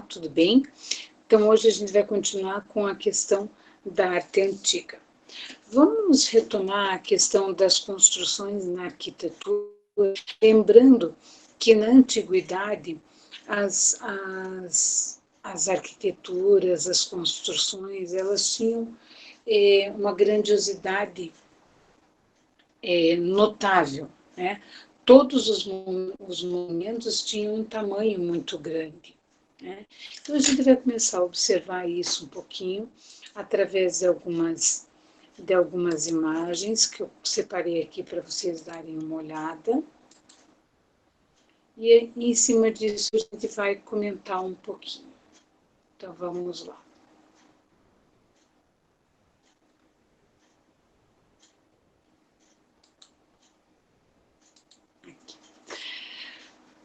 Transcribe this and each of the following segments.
tudo bem? Então hoje a gente vai continuar com a questão da arte antiga. Vamos retomar a questão das construções na arquitetura, lembrando que na antiguidade as arquiteturas, as construções, elas tinham uma grandiosidade notável, né? Todos os monumentos tinham um tamanho muito grande, né? Então a gente vai começar a observar isso um pouquinho através de algumas imagens que eu separei aqui para vocês darem uma olhada. E em cima disso a gente vai comentar um pouquinho. Então vamos lá.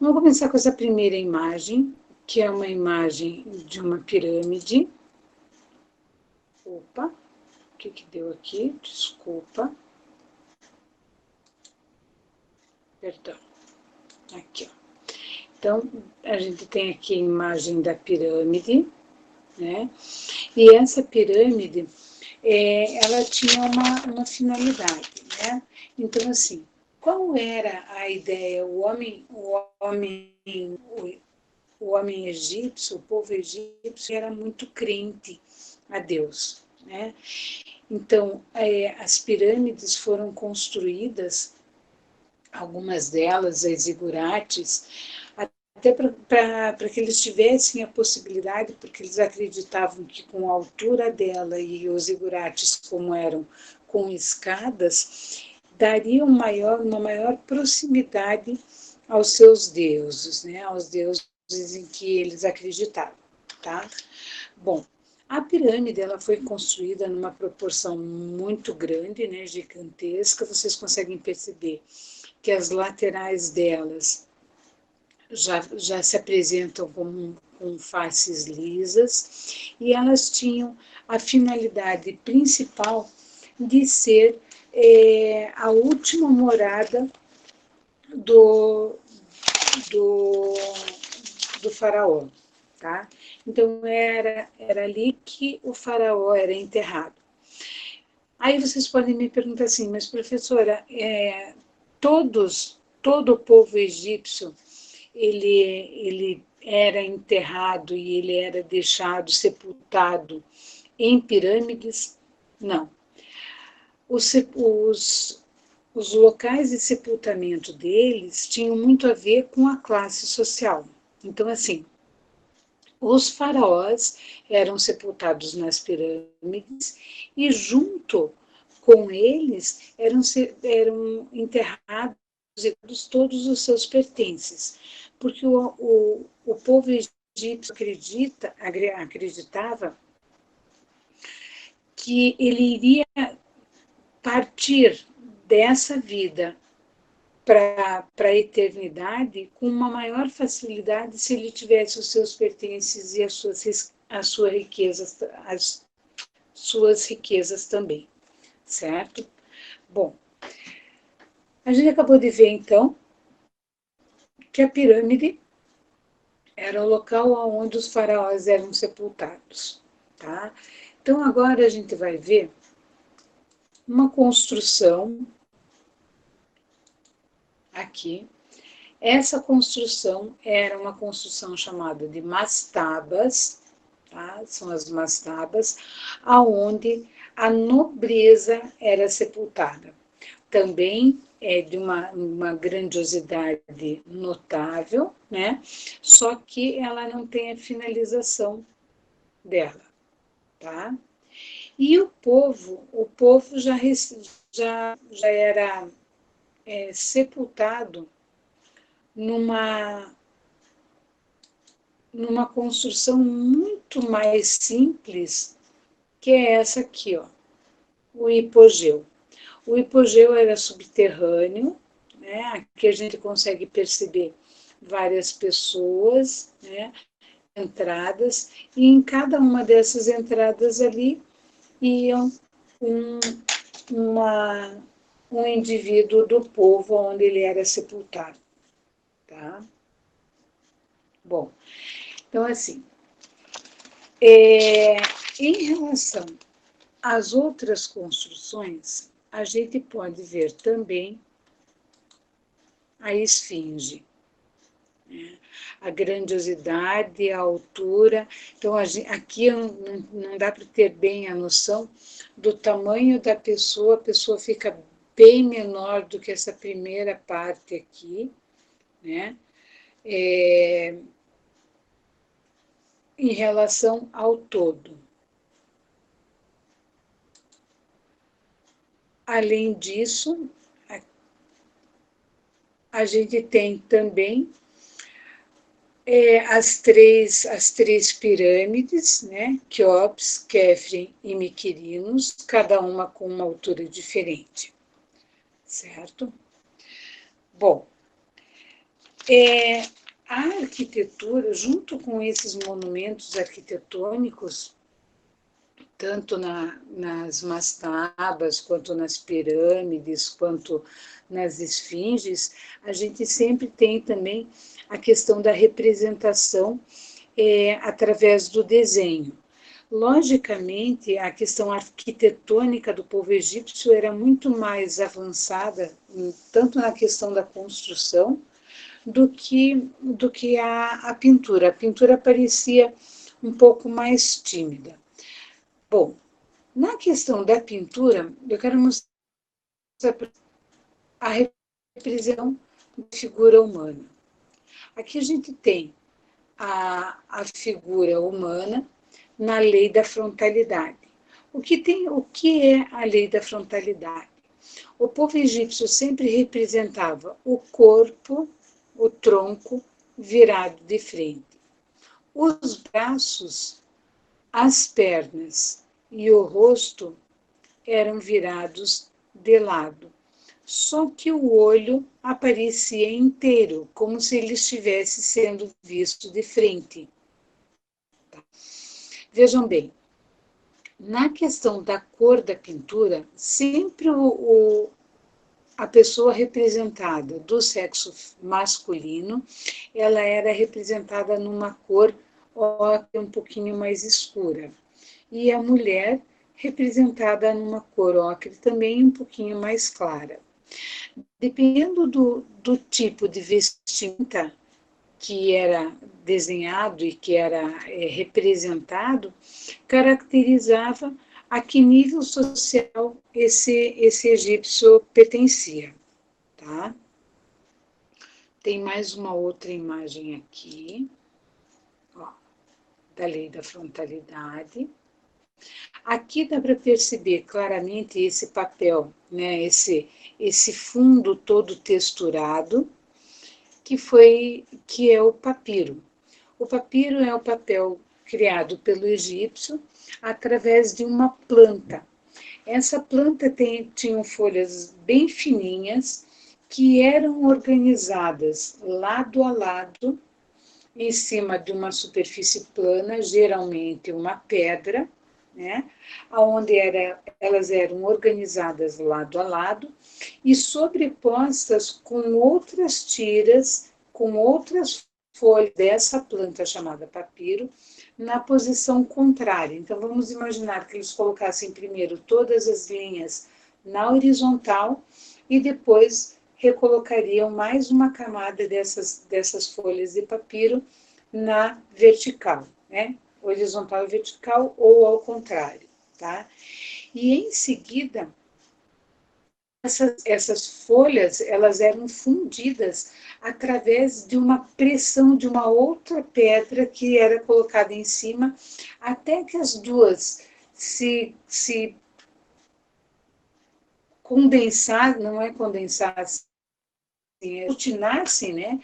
Vamos começar com essa primeira imagem, que é uma imagem de uma pirâmide. Opa, o que deu aqui? Desculpa. Perdão. Aqui, ó. Então, a gente tem aqui a imagem da pirâmide, né? E essa pirâmide, ela tinha uma finalidade, né? Então, assim, qual era a ideia? O homem egípcio, o povo egípcio, era muito crente a Deus, né? Então, as pirâmides foram construídas, algumas delas, as zigurates, até para que eles tivessem a possibilidade, porque eles acreditavam que com a altura dela e os zigurates, como eram com escadas, daria uma maior proximidade aos seus deuses, né? Aos deuses em que eles acreditavam, tá? Bom, a pirâmide ela foi construída numa proporção muito grande, né, gigantesca. Vocês conseguem perceber que as laterais delas já se apresentam com faces lisas, e elas tinham a finalidade principal de ser a última morada do faraó, tá? Então era ali que o faraó era enterrado. Aí vocês podem me perguntar assim, mas professora, todo o povo egípcio, ele era enterrado e ele era deixado, sepultado em pirâmides? Não. Os locais de sepultamento deles tinham muito a ver com a classe social. Então, assim, os faraós eram sepultados nas pirâmides e junto com eles eram enterrados todos os seus pertences, porque o povo egípcio acreditava que ele iria partir dessa vida para a eternidade com uma maior facilidade se ele tivesse os seus pertences e as suas riquezas também, certo? Bom, a gente acabou de ver então que a pirâmide era o local onde os faraós eram sepultados, tá? Então agora a gente vai ver uma construção aqui. Essa construção era uma construção chamada de mastabas, tá? São as mastabas, aonde a nobreza era sepultada. Também é de uma grandiosidade notável, né? Só que ela não tem a finalização dela, tá? E o povo já era sepultado numa construção muito mais simples, que é essa aqui, ó, o hipogeu. O hipogeu era subterrâneo, né? Aqui a gente consegue perceber várias pessoas, né? Entradas, e em cada uma dessas entradas ali iam um indivíduo do povo onde ele era sepultado, tá? Bom, então assim, Em relação às outras construções, a gente pode ver também a esfinge, né? A grandiosidade, a altura. Então, aqui não dá para ter bem a noção do tamanho da pessoa, a pessoa fica bem menor do que essa primeira parte aqui, né? Em relação ao todo. Além disso, a gente tem também as três pirâmides, né? Quéops, Kéfren e Miquerinos, cada uma com uma altura diferente, certo? Bom, a arquitetura, junto com esses monumentos arquitetônicos, tanto nas mastabas, quanto nas pirâmides, quanto nas esfinges, a gente sempre tem também a questão da representação através do desenho. Logicamente, a questão arquitetônica do povo egípcio era muito mais avançada, tanto na questão da construção, do que a pintura. A pintura parecia um pouco mais tímida. Bom, na questão da pintura, eu quero mostrar a representação da figura humana. Aqui a gente tem a figura humana na lei da frontalidade. O que é a lei da frontalidade? O povo egípcio sempre representava o corpo, o tronco virado de frente. Os braços, as pernas e o rosto eram virados de lado. Só que o olho aparecia inteiro, como se ele estivesse sendo visto de frente. Vejam bem, na questão da cor da pintura, sempre a pessoa representada do sexo masculino, ela era representada numa cor um pouquinho mais escura. E a mulher representada numa cor ocre também um pouquinho mais clara. Dependendo do tipo de vestimenta que era desenhado e que era representado, caracterizava a que nível social esse egípcio pertencia. Tá? Tem mais uma outra imagem aqui, ó, da lei da frontalidade. Aqui dá para perceber claramente esse papel, né, esse fundo todo texturado, que é o papiro. O papiro é o papel criado pelo egípcio através de uma planta. Essa planta tinha folhas bem fininhas que eram organizadas lado a lado em cima de uma superfície plana, geralmente uma pedra, né, onde elas eram organizadas lado a lado e sobrepostas com outras tiras, com outras folhas dessa planta chamada papiro, na posição contrária. Então, vamos imaginar que eles colocassem primeiro todas as linhas na horizontal e depois recolocariam mais uma camada dessas folhas de papiro na vertical, né? Horizontal e vertical ou ao contrário, tá? E em seguida, essas folhas, elas eram fundidas através de uma pressão de uma outra pedra que era colocada em cima, até que as duas se condensassem, não é condensassem, é aglutinassem, né?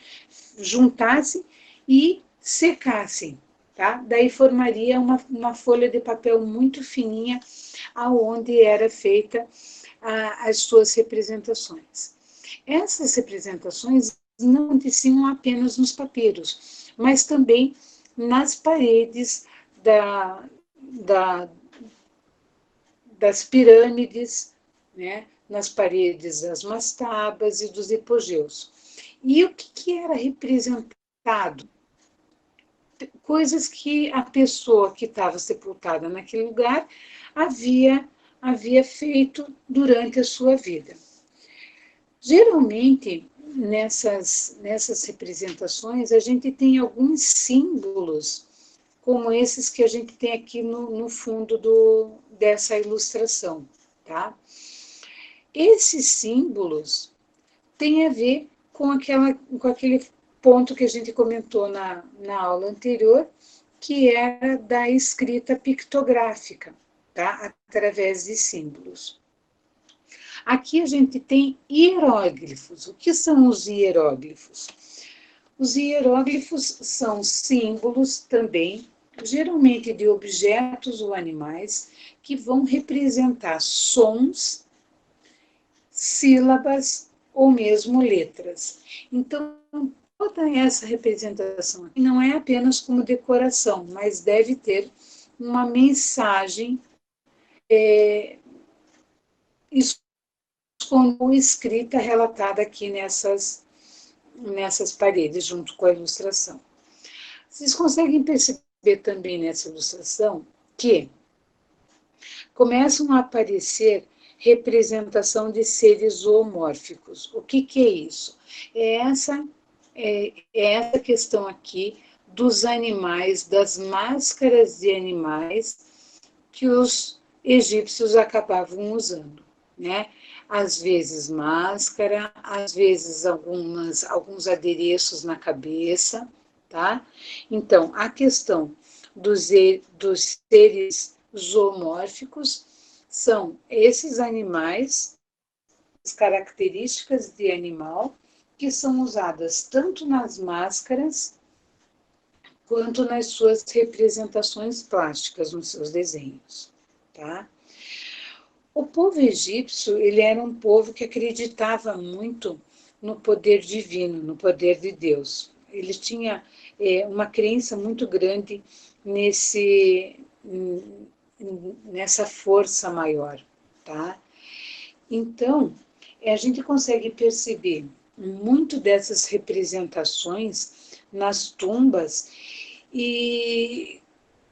Juntassem e secassem. Tá? Daí formaria uma folha de papel muito fininha, aonde era feita as suas representações. Essas representações não aconteciam apenas nos papiros, mas também nas paredes das pirâmides, né? Nas paredes das mastabas e dos hipogeus. E o que era representado coisas que a pessoa que estava sepultada naquele lugar havia feito durante a sua vida. Geralmente, nessas representações, a gente tem alguns símbolos, como esses que a gente tem aqui no fundo dessa ilustração, tá? Esses símbolos têm a ver com aquele ponto que a gente comentou na aula anterior, que era da escrita pictográfica, tá? Através de símbolos. Aqui a gente tem hieróglifos. O que são os hieróglifos? Os hieróglifos são símbolos também, geralmente de objetos ou animais, que vão representar sons, sílabas ou mesmo letras. Então, toda essa representação aqui não é apenas como decoração, mas deve ter uma mensagem como escrita relatada aqui nessas paredes, junto com a ilustração. Vocês conseguem perceber também nessa ilustração que começam a aparecer representação de seres zoomórficos. O que é isso? É essa questão aqui dos animais, das máscaras de animais que os egípcios acabavam usando, né? Às vezes máscara, às vezes alguns adereços na cabeça, tá? Então, a questão dos seres zoomórficos são esses animais, as características de animal, que são usadas tanto nas máscaras quanto nas suas representações plásticas, nos seus desenhos, tá? O povo egípcio, ele era um povo que acreditava muito no poder divino, no poder de Deus. Ele tinha uma crença muito grande nessa força maior, tá? Então, a gente consegue perceber muito dessas representações nas tumbas e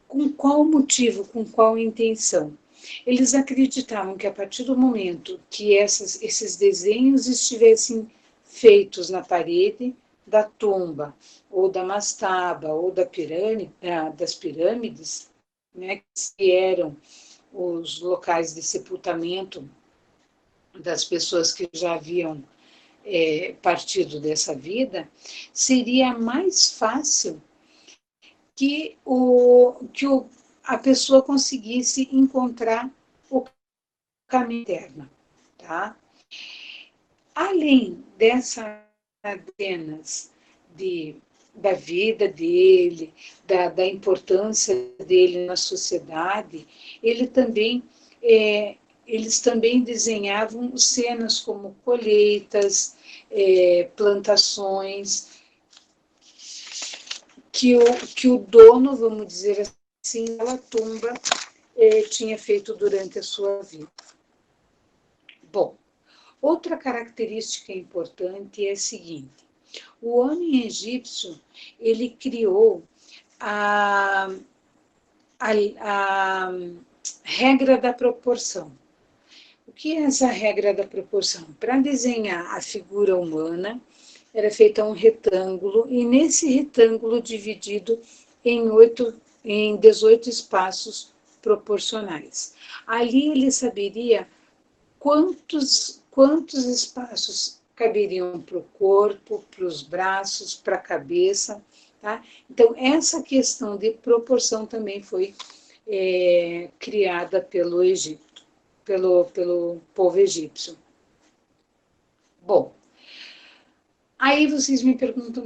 com qual motivo, com qual intenção. Eles acreditavam que a partir do momento que esses desenhos estivessem feitos na parede da tumba, ou da mastaba, ou das pirâmides, né, que eram os locais de sepultamento das pessoas que já haviam partido dessa vida, seria mais fácil que a pessoa conseguisse encontrar o caminho eterno, tá? Além dessas cenas da vida dele, da importância dele na sociedade, eles também desenhavam cenas como colheitas, plantações, que o dono, vamos dizer assim, da tumba tinha feito durante a sua vida. Bom, outra característica importante é a seguinte: o homem egípcio, ele criou a regra da proporção. O que é essa regra da proporção? Para desenhar a figura humana, era feito um retângulo, e nesse retângulo dividido em 18 espaços proporcionais. Ali ele saberia quantos espaços caberiam para o corpo, para os braços, para a cabeça, tá? Então, essa questão de proporção também foi criada pelo Egito, pelo povo egípcio. Bom, aí vocês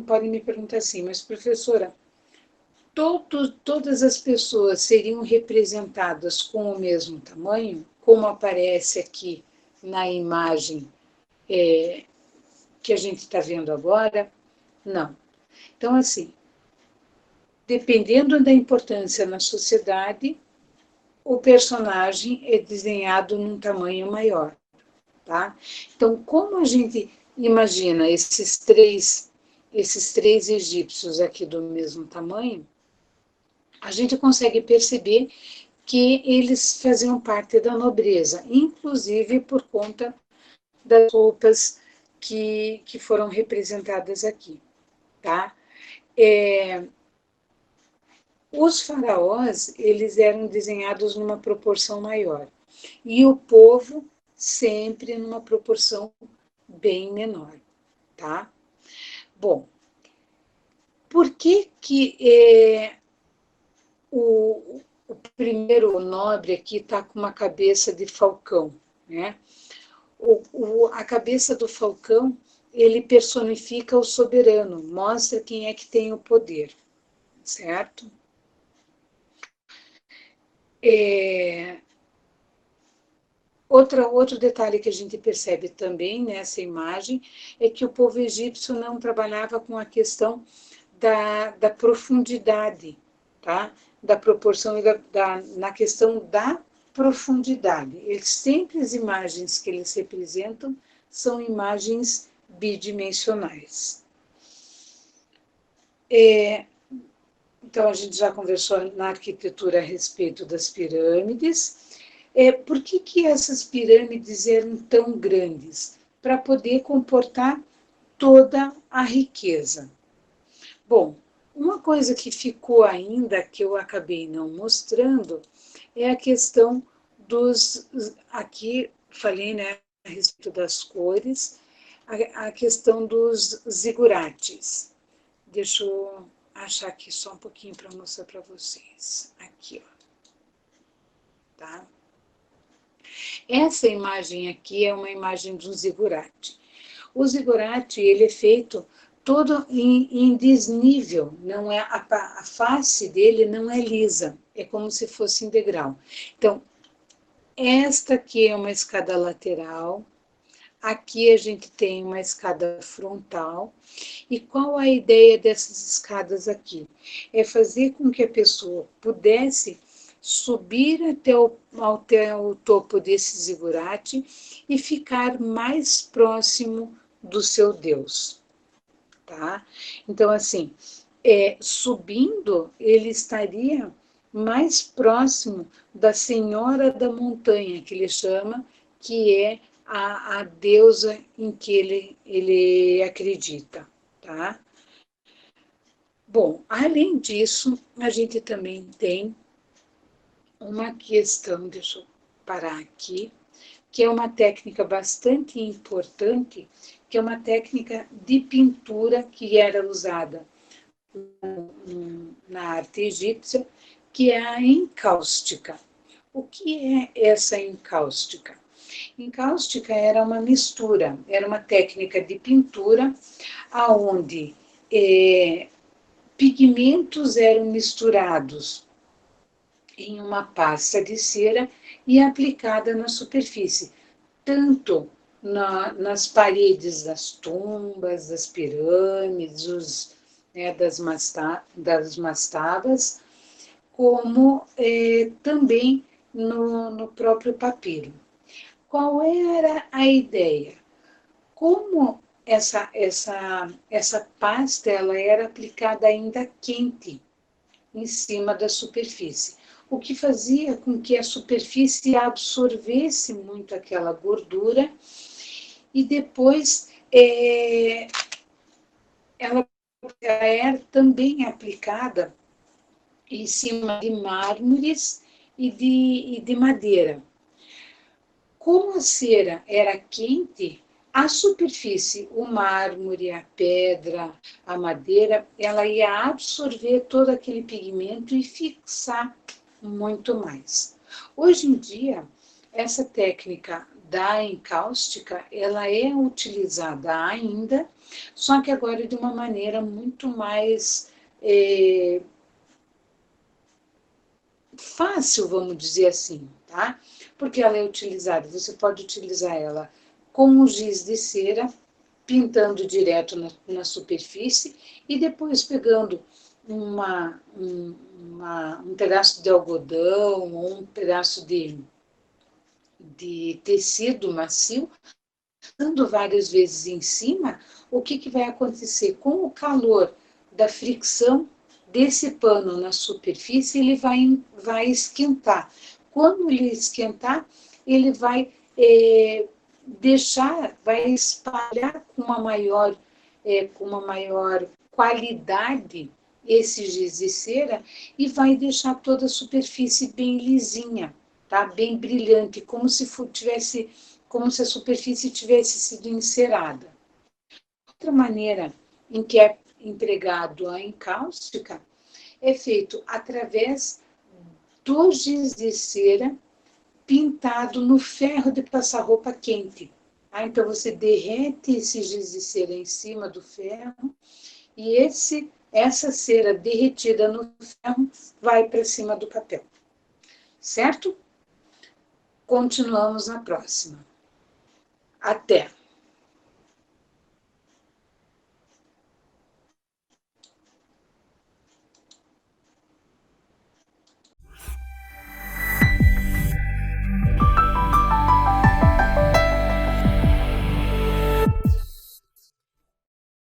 podem me perguntar assim, mas professora, todas as pessoas seriam representadas com o mesmo tamanho, como aparece aqui na imagem que a gente está vendo agora? Não. Então, assim, dependendo da importância na sociedade, o personagem é desenhado num tamanho maior, tá? Então, como a gente imagina esses três egípcios aqui do mesmo tamanho, a gente consegue perceber que eles faziam parte da nobreza, inclusive por conta das roupas que foram representadas aqui, tá? Os faraós, eles eram desenhados numa proporção maior, e o povo sempre numa proporção bem menor, tá? Bom, por que que o primeiro nobre aqui está com uma cabeça de falcão, né? A cabeça do falcão, ele personifica o soberano, mostra quem é que tem o poder, certo? Outro detalhe que a gente percebe também nessa imagem é que o povo egípcio não trabalhava com a questão da profundidade, tá? Da proporção e na questão da profundidade. Eles, sempre as imagens que eles representam são imagens bidimensionais. Então, a gente já conversou na arquitetura a respeito das pirâmides. Por que essas pirâmides eram tão grandes? Para poder comportar toda a riqueza. Bom, uma coisa que ficou ainda, que eu acabei não mostrando, é a questão dos... Aqui falei, né, a respeito das cores, a questão dos zigurates. Deixa eu achar aqui só um pouquinho para mostrar para vocês. Aqui, ó. Tá? Essa imagem aqui é uma imagem de um zigurate. O zigurate, ele é feito todo em desnível, não é a face dele não é lisa, é como se fosse em degrau. Então, esta aqui é uma escada lateral, aqui a gente tem uma escada frontal. E qual a ideia dessas escadas aqui? É fazer com que a pessoa pudesse subir até o topo desse zigurate e ficar mais próximo do seu Deus, tá? Então, assim, subindo, ele estaria mais próximo da Senhora da Montanha, que ele chama, que é a deusa em que ele acredita, tá? Bom, além disso, a gente também tem uma questão, deixa eu parar aqui, que é uma técnica bastante importante, que é uma técnica de pintura que era usada na arte egípcia, que é a encáustica. O que é essa encáustica? Encáustica era uma mistura, era uma técnica de pintura aonde pigmentos eram misturados em uma pasta de cera e aplicada na superfície, tanto nas paredes das tumbas, das pirâmides, né, das mastabas, como também no próprio papiro. Qual era a ideia? Como essa pasta ela era aplicada ainda quente em cima da superfície, o que fazia com que a superfície absorvesse muito aquela gordura e depois ela era também aplicada em cima de mármores e de madeira. Como a cera era quente, a superfície, o mármore, a pedra, a madeira, ela ia absorver todo aquele pigmento e fixar muito mais. Hoje em dia, essa técnica da encáustica, ela é utilizada ainda, só que agora de uma maneira muito mais fácil, vamos dizer assim, tá? Porque ela é utilizada, você pode utilizar ela com o giz de cera, pintando direto na superfície e depois pegando um pedaço de algodão ou um pedaço de tecido macio, dando várias vezes em cima, o que vai acontecer? Com o calor da fricção desse pano na superfície, ele vai esquentar. Quando ele esquentar, ele vai vai espalhar com uma maior qualidade esse giz de cera e vai deixar toda a superfície bem lisinha, tá? Bem brilhante, como se a superfície tivesse sido encerada. Outra maneira em que é empregado a encáustica é feito através do giz de cera pintado no ferro de passar roupa quente. Tá? Então, você derrete esse giz de cera em cima do ferro e essa cera derretida no ferro vai para cima do papel. Certo? Continuamos na próxima. Até!